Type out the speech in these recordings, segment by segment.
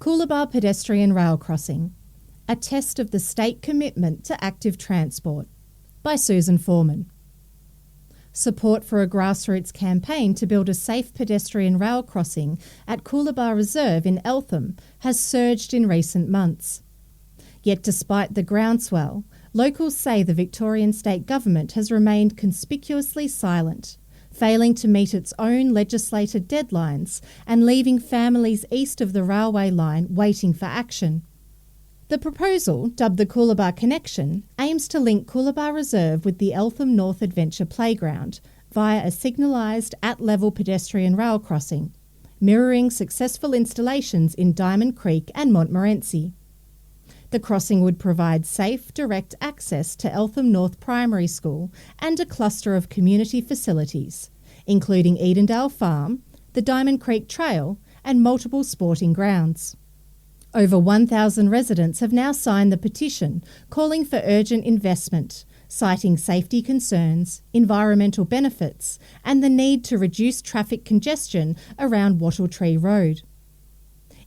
Coolabah pedestrian rail crossing, a test of the state commitment to active transport, by Susan Foreman. Support for a grassroots campaign to build a safe pedestrian rail crossing at Coolabah Reserve in Eltham has surged in recent months. Yet despite the groundswell, locals say the Victorian state government has remained conspicuously silent, failing to meet its own legislated deadlines and leaving families east of the railway line waiting for action. The proposal, dubbed the Coolabah Connection, aims to link Coolabah Reserve with the Eltham North Adventure Playground via a signalised at-level pedestrian rail crossing, mirroring successful installations in Diamond Creek and Montmorency. The crossing would provide safe, direct access to Eltham North Primary School and a cluster of community facilities, including Edendale Farm, the Diamond Creek Trail and multiple sporting grounds. Over 1,000 residents have now signed the petition calling for urgent investment, citing safety concerns, environmental benefits and the need to reduce traffic congestion around Wattle Tree Road.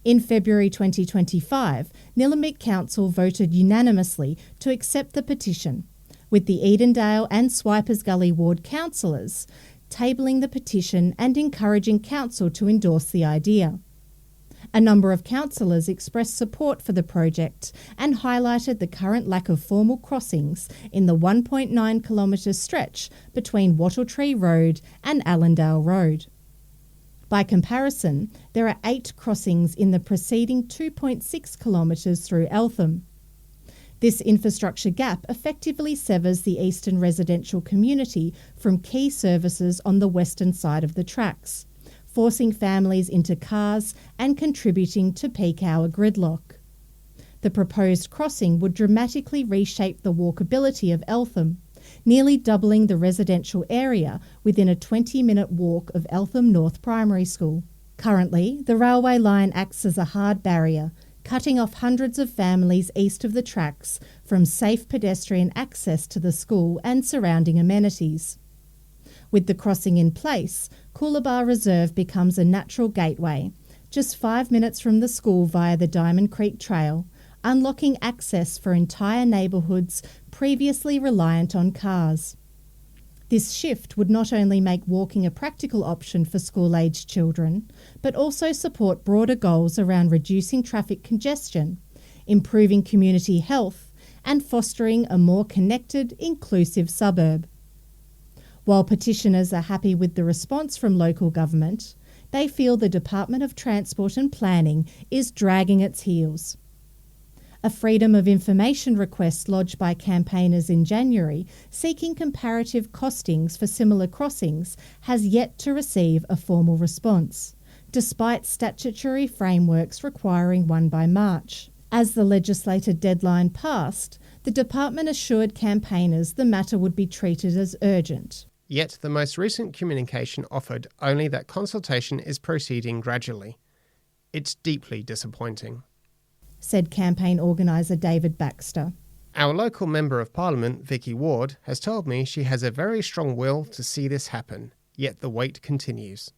In February 2025, Nillumbik Council voted unanimously to accept the petition, with the Edendale and Swipers Gully ward councillors tabling the petition and encouraging council to endorse the idea. A number of councillors expressed support for the project and highlighted the current lack of formal crossings in the 1.9 kilometre stretch between Wattle Tree Road and Allendale Road. By comparison, there are 8 crossings in the preceding 2.6 kilometres through Eltham. This infrastructure gap effectively severs the eastern residential community from key services on the western side of the tracks, forcing families into cars and contributing to peak hour gridlock. The proposed crossing would dramatically reshape the walkability of Eltham, nearly doubling the residential area within a 20-minute walk of Eltham North Primary School. Currently, the railway line acts as a hard barrier, cutting off hundreds of families east of the tracks from safe pedestrian access to the school and surrounding amenities. With the crossing in place, Coolabah Reserve becomes a natural gateway, just 5 minutes from the school via the Diamond Creek Trail, unlocking access for entire neighbourhoods previously reliant on cars. This shift would not only make walking a practical option for school-aged children, but also support broader goals around reducing traffic congestion, improving community health, and fostering a more connected, inclusive suburb. While petitioners are happy with the response from local government, they feel the Department of Transport and Planning is dragging its heels. A Freedom of Information request lodged by campaigners in January seeking comparative costings for similar crossings has yet to receive a formal response, despite statutory frameworks requiring one by March. As the legislated deadline passed, the department assured campaigners the matter would be treated as urgent. Yet the most recent communication offered only that consultation is proceeding gradually. It's deeply disappointing, said campaign organiser David Baxter. Our local Member of Parliament, Vicky Ward, has told me she has a very strong will to see this happen, yet the wait continues.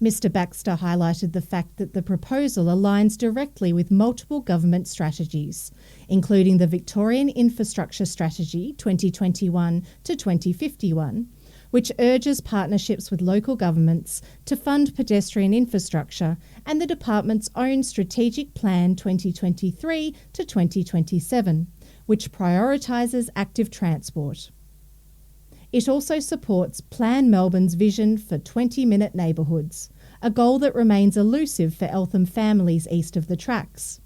Mr Baxter highlighted the fact that the proposal aligns directly with multiple government strategies, including the Victorian Infrastructure Strategy 2021 to 2051, which urges partnerships with local governments to fund pedestrian infrastructure, and the department's own Strategic Plan 2023 to 2027, which prioritises active transport. It also supports Plan Melbourne's vision for 20-minute neighbourhoods, a goal that remains elusive for Eltham families east of the tracks.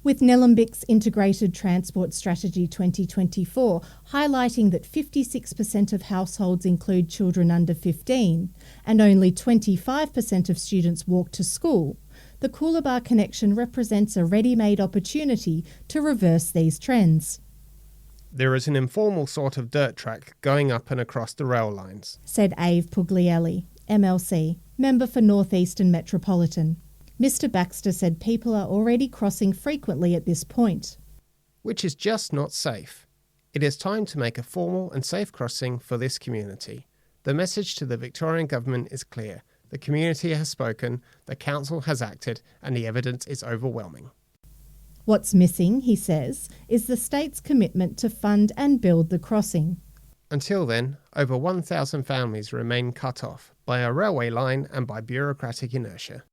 With Nillumbik's Integrated Transport Strategy 2024 highlighting that 56% of households include children under 15 and only 25% of students walk to school, the Coolabah Connection represents a ready-made opportunity to reverse these trends. There is an informal sort of dirt track going up and across the rail lines, said Ave Puglielli, MLC, member for North Eastern Metropolitan. Mr Baxter said people are already crossing frequently at this point, which is just not safe. It is time to make a formal and safe crossing for this community. The message to the Victorian Government is clear. The community has spoken, the council has acted, and the evidence is overwhelming. What's missing, he says, is the state's commitment to fund and build the crossing. Until then, over 1,000 families remain cut off by a railway line and by bureaucratic inertia.